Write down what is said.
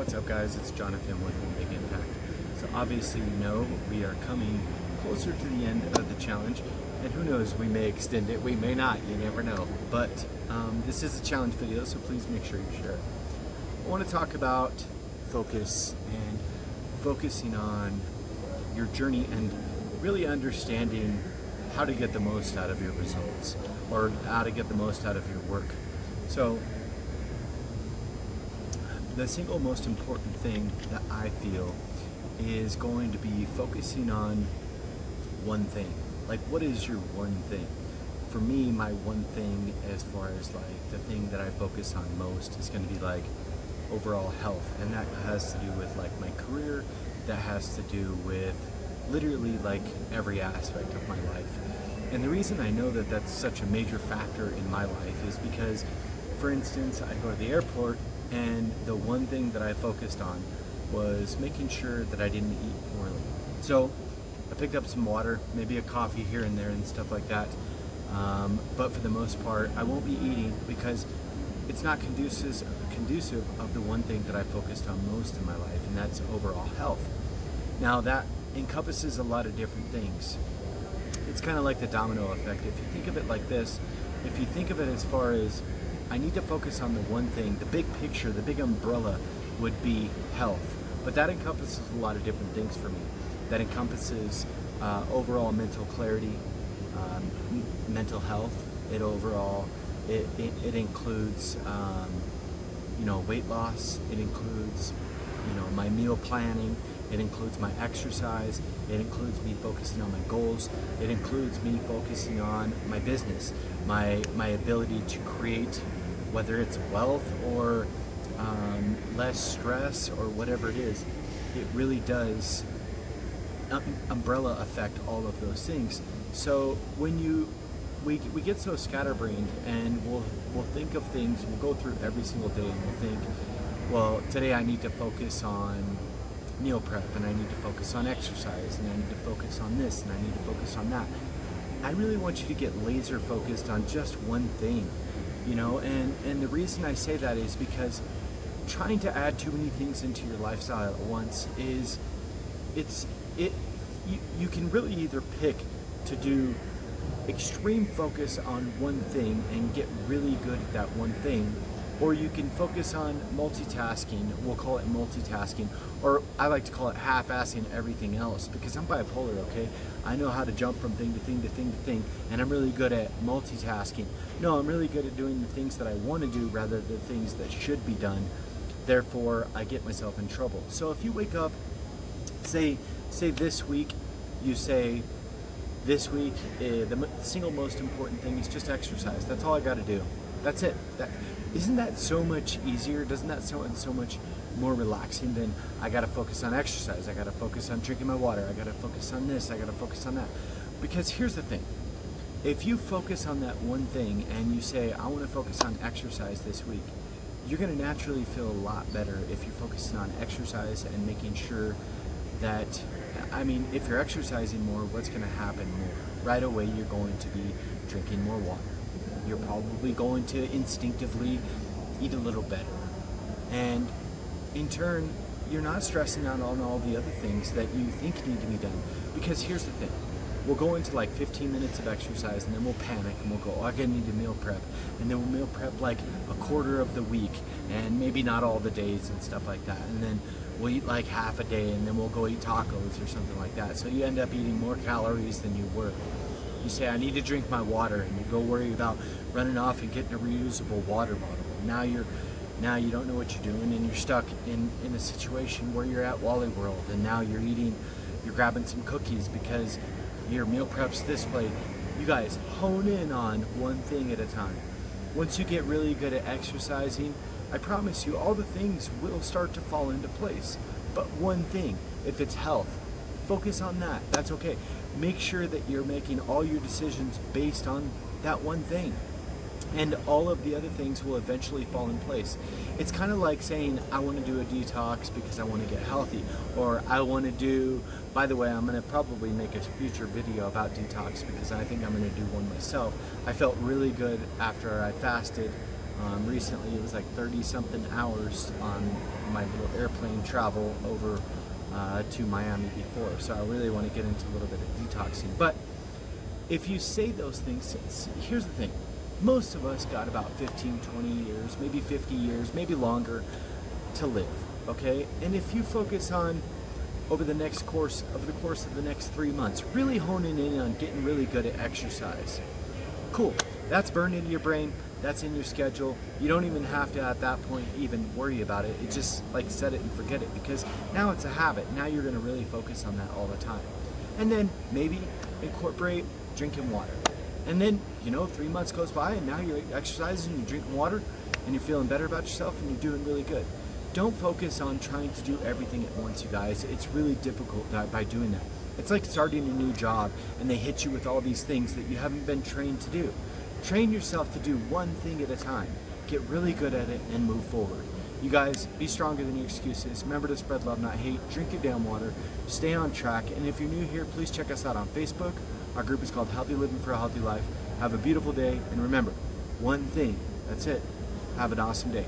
What's up, guys? It's Jonathan with Big Impact. So obviously, we are coming closer to the end of the challenge, and who knows, we may extend it, we may not, you never know. But this is a challenge video, so please make sure you share it. I want to talk about focus and focusing on your journey and really understanding how to get the most out of your results or how to get the most out of your work. So the single most important thing that I feel is going to be focusing on one thing. Like, what is your one thing? For me, my one thing, as far as like the thing that I focus on most, is going to be like overall health, and that has to do with like my career, that has to do with literally like every aspect of my life. And the reason I know that that's such a major factor in my life is because, for instance, I go to the airport, and the one thing that I focused on was making sure that I didn't eat poorly. So I picked up some water, maybe a coffee here and there and stuff like that. But for the most part, I won't be eating because it's not conducive of the one thing that I focused on most in my life, and that's overall health. Now that encompasses a lot of different things. It's kind of like the domino effect. If you think of it like this, if you think of it as far as I need to focus on the one thing, the big picture, the big umbrella would be health. But that encompasses a lot of different things for me. That encompasses overall mental clarity, mental health. It includes weight loss. It includes my meal planning. It includes my exercise. It includes me focusing on my goals. It includes me focusing on my business, my ability to create, whether it's wealth or less stress or whatever it is. It really does umbrella affect all of those things. So when we get so scatterbrained, and we'll think of things, we'll go through every single day and we'll think, well, today I need to focus on meal prep, and I need to focus on exercise, and I need to focus on this, and I need to focus on that. I really want you to get laser focused on just one thing, and the reason I say that is because trying to add too many things into your lifestyle at once you can really either pick to do extreme focus on one thing and get really good at that one thing, or you can focus on multitasking. We'll call it multitasking, or I like to call it half-assing everything else, because I'm bipolar, okay? I know how to jump from thing to thing to thing to thing, and I'm really good at multitasking. No, I'm really good at doing the things that I want to do rather than the things that should be done. Therefore, I get myself in trouble. So if you wake up, say this week, you say, this week, the single most important thing is just exercise. That's all I got to do. That's it. Isn't that so much easier? Doesn't that sound so much more relaxing than I got to focus on exercise, I got to focus on drinking my water, I got to focus on this, I got to focus on that? Because here's the thing. If you focus on that one thing and you say, I want to focus on exercise this week, you're going to naturally feel a lot better if you're focusing on exercise and making sure that, if you're exercising more, what's going to happen more? Right away, you're going to be drinking more water. You're probably going to instinctively eat a little better. And in turn, you're not stressing out on all the other things that you think need to be done. Because here's the thing. We'll go into like 15 minutes of exercise, and then we'll panic and we'll go, oh, I'm gonna need to meal prep. And then we'll meal prep like a quarter of the week, and maybe not all the days and stuff like that. And then we'll eat like half a day, and then we'll go eat tacos or something like that. So you end up eating more calories than you were. You say, I need to drink my water, and you go worry about running off and getting a reusable water bottle. Now you don't know what you're doing, and you're stuck in a situation where you're at Wally World, and now you're grabbing some cookies because your meal prep's this way. You guys, hone in on one thing at a time. Once you get really good at exercising, I promise you all the things will start to fall into place. But one thing, if it's health, focus on that. That's okay. Make sure that you're making all your decisions based on that one thing, and all of the other things will eventually fall in place. It's kind of like saying, I want to do a detox because I want to get healthy, or I want to do, by the way, I'm going to probably make a future video about detox because I think I'm going to do one myself. I felt really good after I fasted Recently, it was like 30 something hours on my little airplane travel over to Miami before. So I really want to get into a little bit of detoxing. But if you say those things, here's the thing. Most of us got about 15, 20 years, maybe 50 years, maybe longer to live, okay? And if you focus on over the course of the next 3 months, really honing in on getting really good at exercise, cool. That's burned into your brain. That's in your schedule. You don't even have to, at that point, even worry about it. It's just like set it and forget it, because now it's a habit. Now you're going to really focus on that all the time. And then maybe incorporate drinking water. And then, 3 months goes by and now you're exercising, you're drinking water, and you're feeling better about yourself and you're doing really good. Don't focus on trying to do everything at once, you guys. It's really difficult by doing that. It's like starting a new job and they hit you with all these things that you haven't been trained to do. Train yourself to do one thing at a time. Get really good at it and move forward. You guys, be stronger than your excuses. Remember to spread love, not hate. Drink your damn water. Stay on track. And if you're new here, please check us out on Facebook. Our group is called Healthy Living for a Healthy Life. Have a beautiful day. And remember, one thing. That's it. Have an awesome day.